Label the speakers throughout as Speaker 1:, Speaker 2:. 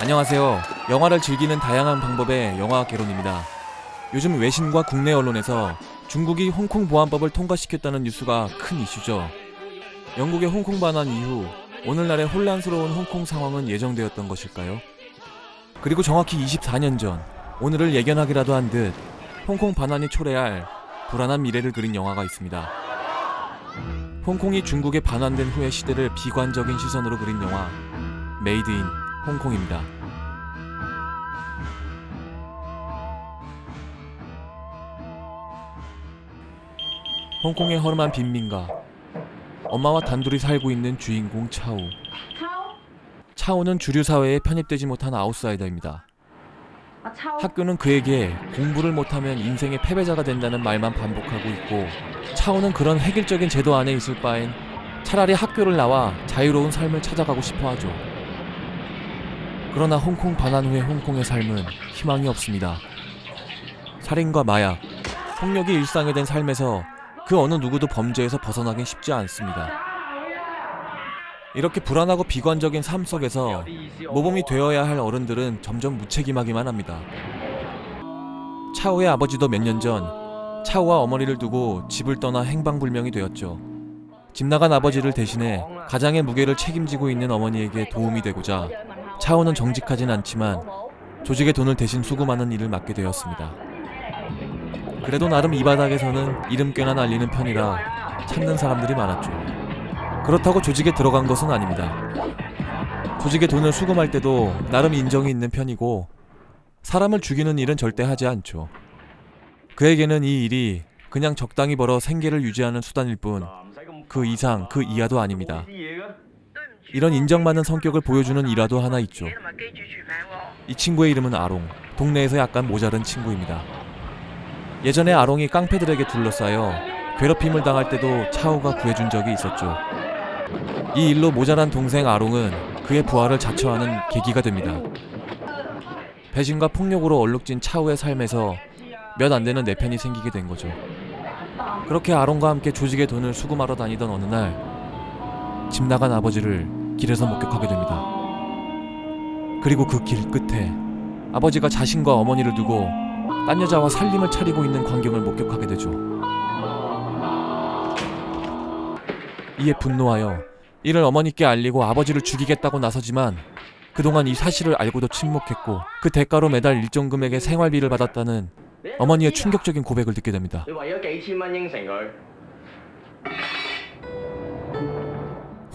Speaker 1: 안녕하세요. 영화를 즐기는 다양한 방법의 영화 개론입니다. 요즘 외신과 국내 언론에서 중국이 홍콩 보안법을 통과시켰다는 뉴스가 큰 이슈죠. 영국의 홍콩 반환 이후 오늘날의 혼란스러운 홍콩 상황은 예정되었던 것일까요? 그리고 정확히 24년 전 오늘을 예견하기라도 한 듯 홍콩 반환이 초래할 불안한 미래를 그린 영화가 있습니다. 홍콩이 중국에 반환된 후의 시대를 비관적인 시선으로 그린 영화 메이드 인 홍콩입니다. 홍콩의 허름한 빈민가, 엄마와 단둘이 살고 있는 주인공 차오. 차오는 주류 사회에 편입되지 못한 아웃사이더입니다. 학교는 그에게 공부를 못하면 인생의 패배자가 된다는 말만 반복하고 있고, 차오는 그런 획일적인 제도 안에 있을 바엔 차라리 학교를 나와 자유로운 삶을 찾아가고 싶어 하죠. 그러나 홍콩 반환 후의 홍콩의 삶은 희망이 없습니다. 살인과 마약, 폭력이 일상이 된 삶에서 그 어느 누구도 범죄에서 벗어나긴 쉽지 않습니다. 이렇게 불안하고 비관적인 삶 속에서 모범이 되어야 할 어른들은 점점 무책임하기만 합니다. 차오의 아버지도 몇 년 전 차오와 어머니를 두고 집을 떠나 행방불명이 되었죠. 집 나간 아버지를 대신해 가장의 무게를 책임지고 있는 어머니에게 도움이 되고자 차오는 정직하진 않지만 조직의 돈을 대신 수금하는 일을 맡게 되었습니다. 그래도 나름 이 바닥에서는 이름 꽤나 날리는 편이라 찾는 사람들이 많았죠. 그렇다고 조직에 들어간 것은 아닙니다. 조직의 돈을 수금할 때도 나름 인정이 있는 편이고 사람을 죽이는 일은 절대 하지 않죠. 그에게는 이 일이 그냥 적당히 벌어 생계를 유지하는 수단일 뿐 그 이상 그 이하도 아닙니다. 이런 인정받는 성격을 보여주는 일화도 하나 있죠. 이 친구의 이름은 아롱, 동네에서 약간 모자른 친구입니다. 예전에 아롱이 깡패들에게 둘러싸여 괴롭힘을 당할 때도 차오가 구해준 적이 있었죠. 이 일로 모자란 동생 아롱은 그의 부활을 자처하는 계기가 됩니다. 배신과 폭력으로 얼룩진 차오의 삶에서 몇 안 되는 내편이 생기게 된 거죠. 그렇게 아롱과 함께 조직의 돈을 수금하러 다니던 어느 날 집 나간 아버지를 길에서 목격하게 됩니다. 그리고 그 길 끝에 아버지가 자신과 어머니를 두고 딴 여자와 살림을 차리고 있는 광경을 목격하게 되죠. 이에 분노하여 이를 어머니께 알리고 아버지를 죽이겠다고 나서지만 그동안 이 사실을 알고도 침묵했고 그 대가로 매달 일정 금액의 생활비를 받았다는 어머니의 충격적인 고백을 듣게 됩니다.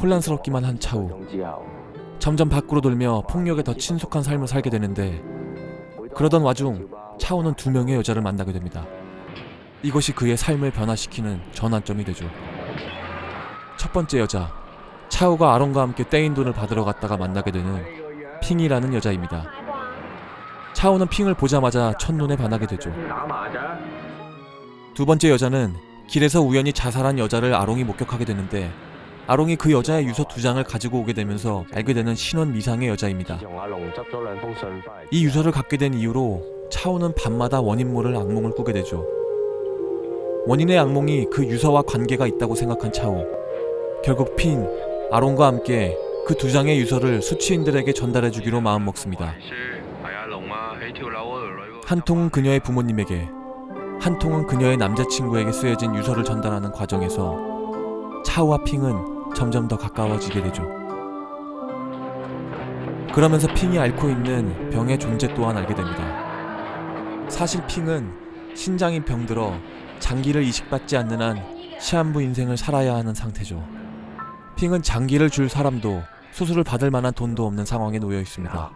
Speaker 1: 혼란스럽기만 한 차오. 점점 밖으로 돌며 폭력에 더 친숙한 삶을 살게 되는데 그러던 와중 차오는 두 명의 여자를 만나게 됩니다. 이것이 그의 삶을 변화시키는 전환점이 되죠. 첫 번째 여자, 차오가 아롱과 함께 떼인 돈을 받으러 갔다가 만나게 되는 핑이라는 여자입니다. 차오는 핑을 보자마자 첫눈에 반하게 되죠. 두 번째 여자는 길에서 우연히 자살한 여자를 아롱이 목격하게 되는데 아롱이 그 여자의 유서 2장을 가지고 오게 되면서 알게 되는 신원 미상의 여자입니다. 이 유서를 갖게 된 이후로 차오는 밤마다 원인 모를 악몽을 꾸게 되죠. 원인의 악몽이 그 유서와 관계가 있다고 생각한 차오. 결국 핑, 아롱과 함께 그 2장의 유서를 수취인들에게 전달해주기로 마음먹습니다. 한 통은 그녀의 부모님에게, 한 통은 그녀의 남자친구에게 쓰여진 유서를 전달하는 과정에서 차오와 핑은 점점 더 가까워지게 되죠. 그러면서 핑이 앓고 있는 병의 존재 또한 알게 됩니다. 사실 핑은 신장이 병들어 장기를 이식받지 않는 한 시한부 인생을 살아야 하는 상태죠. 핑은 장기를 줄 사람도 수술을 받을 만한 돈도 없는 상황에 놓여 있습니다.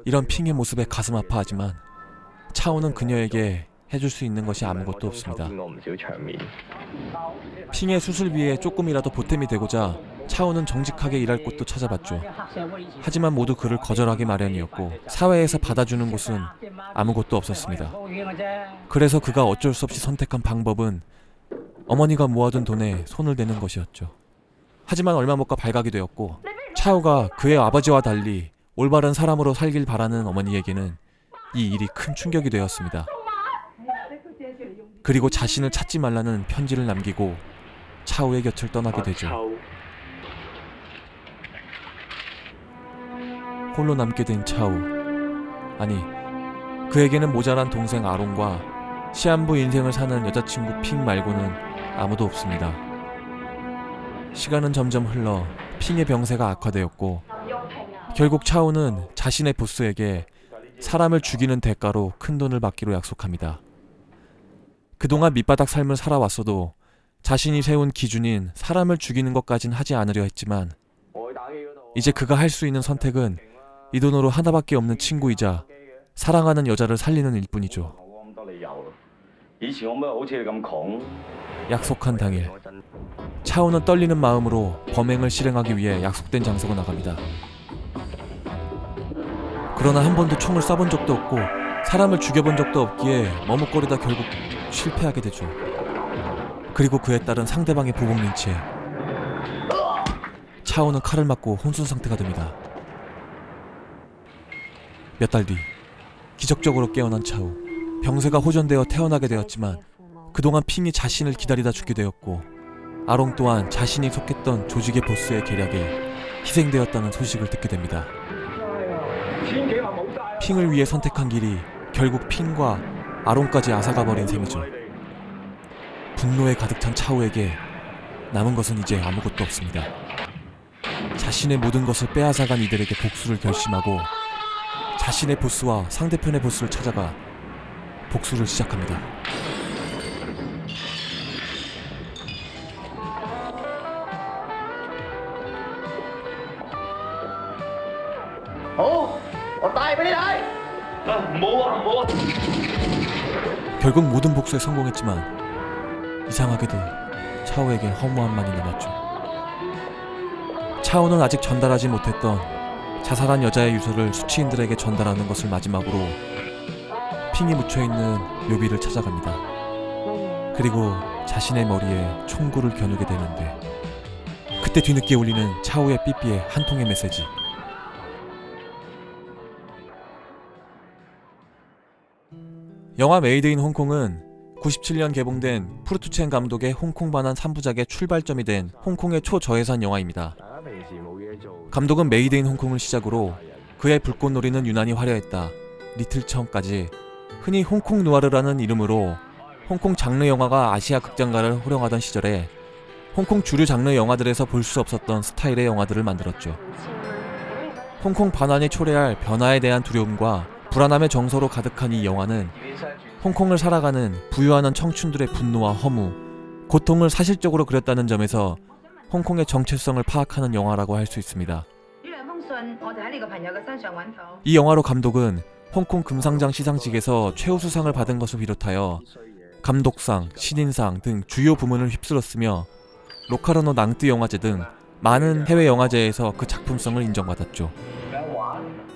Speaker 1: 이런 핑의 모습에 가슴 아파하지만 차오는 그녀에게 해줄 수 있는 것이 아무것도 없습니다. 핑의 수술비에 조금이라도 보탬이 되고자 차오는 정직하게 일할 곳도 찾아봤죠. 하지만 모두 그를 거절하기 마련이었고 사회에서 받아주는 곳은 아무것도 없었습니다. 그래서 그가 어쩔 수 없이 선택한 방법은 어머니가 모아둔 돈에 손을 대는 것이었죠. 하지만 얼마 못 가 발각이 되었고 차오가 그의 아버지와 달리 올바른 사람으로 살길 바라는 어머니에게는 이 일이 큰 충격이 되었습니다. 그리고 자신을 찾지 말라는 편지를 남기고 차오의 곁을 떠나게 되죠. 홀로 남게 된 차우. 아니, 그에게는 모자란 동생 아롱과 시한부 인생을 사는 여자친구 핑 말고는 아무도 없습니다. 시간은 점점 흘러 핑의 병세가 악화되었고 결국 차우는 자신의 보스에게 사람을 죽이는 대가로 큰 돈을 받기로 약속합니다. 그동안 밑바닥 삶을 살아왔어도 자신이 세운 기준인 사람을 죽이는 것까진 하지 않으려 했지만 이제 그가 할 수 있는 선택은 이 돈으로 하나밖에 없는 친구이자 사랑하는 여자를 살리는 일뿐이죠. 약속한 당일, 차우는 떨리는 마음으로 범행을 실행하기 위해 약속된 장소로 나갑니다. 그러나 한 번도 총을 쏴본 적도 없고 사람을 죽여본 적도 없기에 머뭇거리다 결국 실패하게 되죠. 그리고 그에 따른 상대방의 보복 린치에 차우는 칼을 맞고 혼수 상태가 됩니다. 몇 달 뒤 기적적으로 깨어난 차우. 병세가 호전되어 태어나게 되었지만 그동안 핑이 자신을 기다리다 죽게 되었고 아롱 또한 자신이 속했던 조직의 보스의 계략에 희생되었다는 소식을 듣게 됩니다. 핑을 위해 선택한 길이 결국 핑과 아롱까지 앗아가 버린 셈이죠. 분노에 가득 찬 차우에게 남은 것은 이제 아무것도 없습니다. 자신의 모든 것을 빼앗아간 이들에게 복수를 결심하고 자신의 보스와 상대편의 보스를 찾아가 복수를 시작합니다. 결국 모든 복수에 성공했지만 이상하게도 차오에겐 허무함만이 남았죠. 차오는 아직 전달하지 못했던 자살한 여자의 유서를 수치인들에게 전달하는 것을 마지막으로 핑이 묻혀있는 묘비를 찾아갑니다. 그리고 자신의 머리에 총구를 겨누게 되는데 그때 뒤늦게 울리는 차오의 삐삐의 한 통의 메시지. 영화 메이드 인 홍콩은 97년 개봉된 푸르투첸 감독의 홍콩 반환 3부작의 출발점이 된 홍콩의 초저예산 영화입니다. 감독은 메이드 인 홍콩을 시작으로 그의 불꽃놀이는 유난히 화려했다, 리틀청까지 흔히 홍콩 누아르라는 이름으로 홍콩 장르 영화가 아시아 극장가를 호령하던 시절에 홍콩 주류 장르 영화들에서 볼 수 없었던 스타일의 영화들을 만들었죠. 홍콩 반환이 초래할 변화에 대한 두려움과 불안함의 정서로 가득한 이 영화는 홍콩을 살아가는 부유하는 청춘들의 분노와 허무, 고통을 사실적으로 그렸다는 점에서 홍콩의 정체성을 파악하는 영화라고 할 수 있습니다. 이 영화로 감독은 홍콩 금상장 시상식에서 최우수상을 받은 것을 비롯하여 감독상, 신인상 등 주요 부문을 휩쓸었으며 로카르노 낭뜨 영화제 등 많은 해외 영화제에서 그 작품성을 인정받았죠.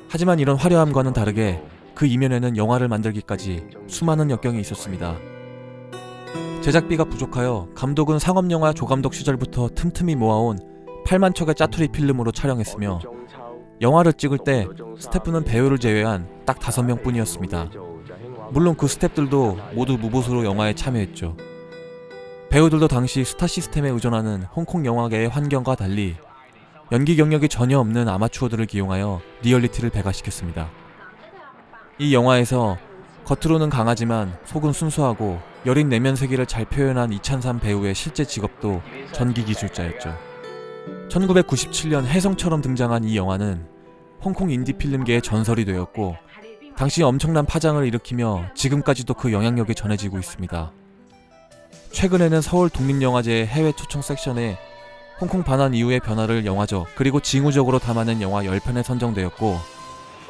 Speaker 1: 하지만 이런 화려함과는 다르게 그 이면에는 영화를 만들기까지 수많은 역경이 있었습니다. 제작비가 부족하여 감독은 상업영화 조감독 시절부터 틈틈이 모아온 8만 척의 짜투리 필름으로 촬영했으며 영화를 찍을 때 스태프는 배우를 제외한 딱 5명 뿐이었습니다. 물론 그 스태프들도 모두 무보수로 영화에 참여했죠. 배우들도 당시 스타 시스템에 의존하는 홍콩 영화계의 환경과 달리 연기 경력이 전혀 없는 아마추어들을 기용하여 리얼리티를 배가시켰습니다. 이 영화에서 겉으로는 강하지만 속은 순수하고 여린 내면 세계를 잘 표현한 이찬삼 배우의 실제 직업도 전기기술자였죠. 1997년 혜성처럼 등장한 이 영화는 홍콩 인디필름계의 전설이 되었고 당시 엄청난 파장을 일으키며 지금까지도 그 영향력이 전해지고 있습니다. 최근에는 서울 독립영화제의 해외 초청 섹션에 홍콩 반환 이후의 변화를 영화적 그리고 징후적으로 담아낸 영화 10편에 선정되었고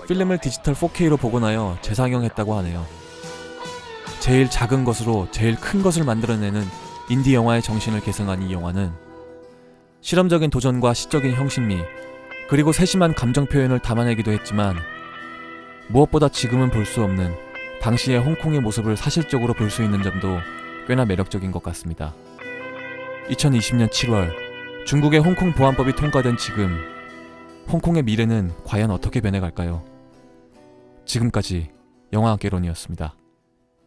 Speaker 1: 필름을 디지털 4K로 복원하여 재상영했다고 하네요. 제일 작은 것으로 제일 큰 것을 만들어내는 인디 영화의 정신을 계승한 이 영화는 실험적인 도전과 시적인 형식미 그리고 세심한 감정 표현을 담아내기도 했지만 무엇보다 지금은 볼 수 없는 당시의 홍콩의 모습을 사실적으로 볼 수 있는 점도 꽤나 매력적인 것 같습니다. 2020년 7월 중국의 홍콩 보안법이 통과된 지금 홍콩의 미래는 과연 어떻게 변해갈까요? 지금까지 영화학개론이었습니다.